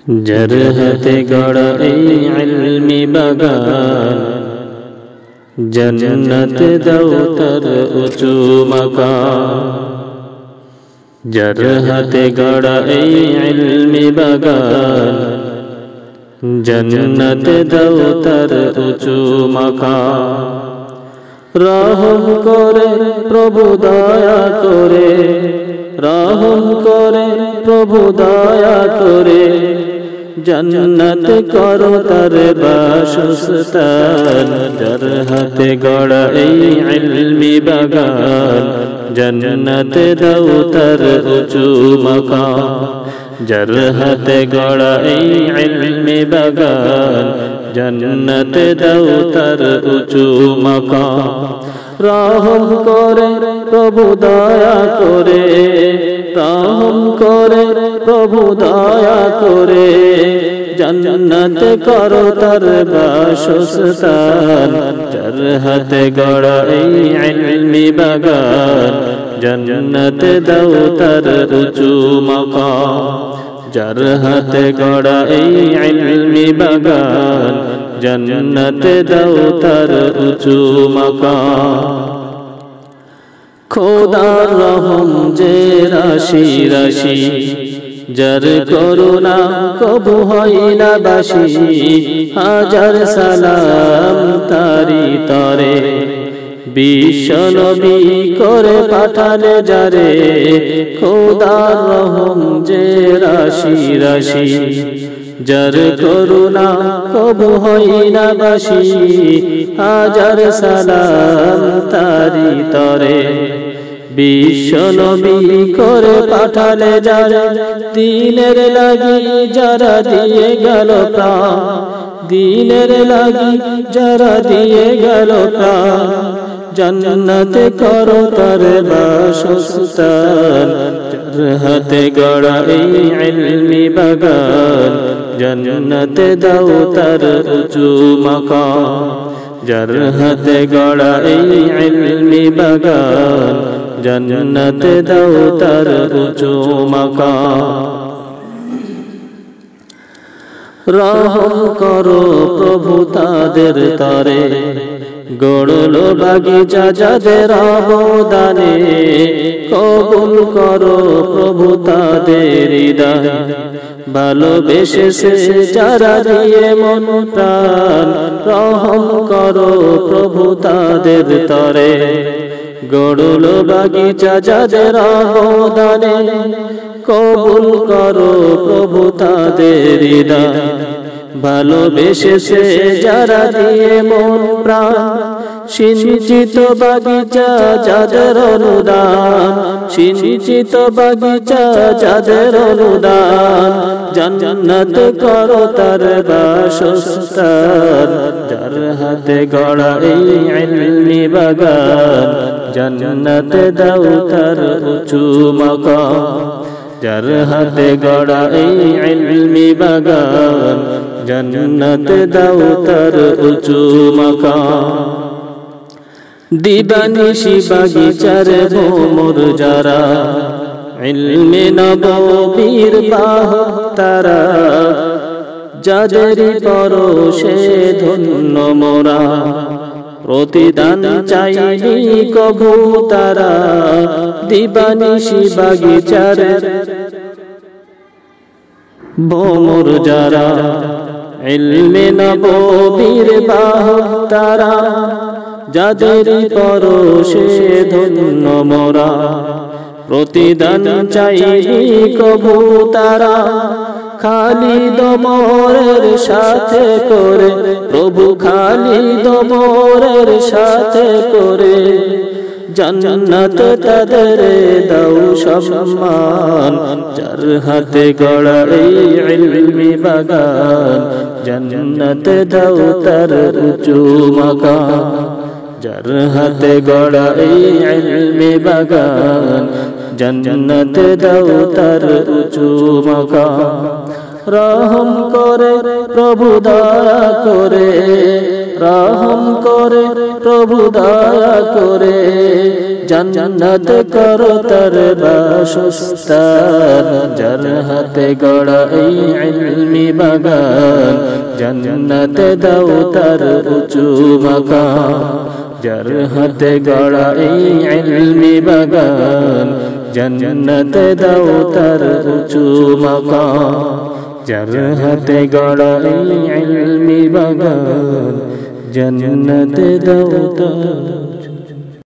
যার হাতে গড়া এই ইলমি বাগান, জান্নাতে দাও তার উঁচু মাকাম। যার হাতে গড়া এই ইলমি বাগান, জান্নাতে দাও তার উঁচু মাকাম। রহম করে প্রভু দয়া করে, রহম করে প্রভু দয়া করে, জান্নাত করো তার বাসস্থান। যার হাতে গড়া এই ইলমি বাগান, জান্নাতে দাও তার উঁচু মাকাম। যার হাতে গড়া এই ইলমি বাগান, জান্নাতে দাও তার উঁচু মাকাম। রহম করে প্রভু দয়া করে, রহম করে প্রভু দয়া করে, জান্নাত করো তার বাসস্থান। যার হাতে গড়া এই ইলমি বাগান, জান্নাতে দাও তার উঁচু মাকাম। যার হাতে গড়া এই ইলমি বাগান, জান্নাতে দাও তার উঁচু মাকাম। খোদার রহম যে রাশি রাশি, যার করুণা কবু হয় না বাসি। হাজার সালাম তারি তরে, বিশ্ব নবী করে পাঠালে যারে। খোদার রহম যে রাশি রাশি, যার করুণা কবু হয় না বাসি। হাজার সালাম তারি তরে, বিশ্ব নবী করে পাঠালে যারা। দিনের লাগি যারা দিয়ে গেল প্রাণ, দিনের লাগি যারা দিয়ে গেল প্রাণ, জান্নাতে করো তার বাসস্থান। যার হাতে গড়া এই ইলমি বাগান, জান্নাতে দাও তার উঁচু মাকাম। যার হাতে গড়া এই ইলমি বাগান, জান্নাতে দাও তার উঁচু মাকাম। রহম করো প্রভু তাদের তরে, গড়লো বাগিচা যাদের অবদানে। কবুল করো প্রভু তাদের হৃদয়, ভালোবেসেছে যারা দিয়ে মন প্রাণ। রহম করো প্রভু তাদের তরে, গড়লো বাগিচা যাদের অবদানে। কবুল করো প্রভু তাদের হৃদয়, ভালোবেসেছে যারা দিয়ে মন প্রাণ। সিঞ্চিত বাগিচা যাদের অনুদান, সিঞ্চিত বাগিচা যাদের অনুদান, জান্নাত করো তার বাসস্থান। যার হাতে গড়া এই ইলমি বাগান, জান্নাতে দাও তার উঁচু মাকাম। যার হাতে গড়া এই ইলমি বাগান, জান্নাতে দাও তার উঁচু মাকাম। দিবানিশি বাগিচার ভোমর যারা, ইলমে নববীর বাহ তারা, যাদেরই পরশে ধন্য মোরা। প্রতিদান চাইনি কভু তারা, দিবানিশি বাগিচার ভোমর যারা, ইলমে নববীর বাহ তারা, যাদেরই পরশে ধন্য মোরা। প্রতিদান চাইনি কভু তারা, খালিদ ওমরের সাথে করে, প্রভু খালিদ ওমরের সাথে করে, জান্নাত তাদের দাও সম্মান। যার হাতে গড়া এই ইলমি বাগান, জান্নাতে দাও তার উঁচু মাকাম। যার হাতে গড়া এই ইলমি বাগান, জান্নাতে দাও তার উঁচু মাকাম। রহম করে প্রভু দয়া করে, রহম করে প্রভু দয়া করে জান্নাত করো তার বাসস্থান যার হাতে গড়া এই ইলমি বাগান জান্নাতে দাও তার উঁচু মাকাম যার হাতে গড়া এই ইলমি বাগান জান্নাতে দাও তার উঁচু মাকাম যার হাতে গড়া এই ইলমি বাগান জান্নাতে দাও তার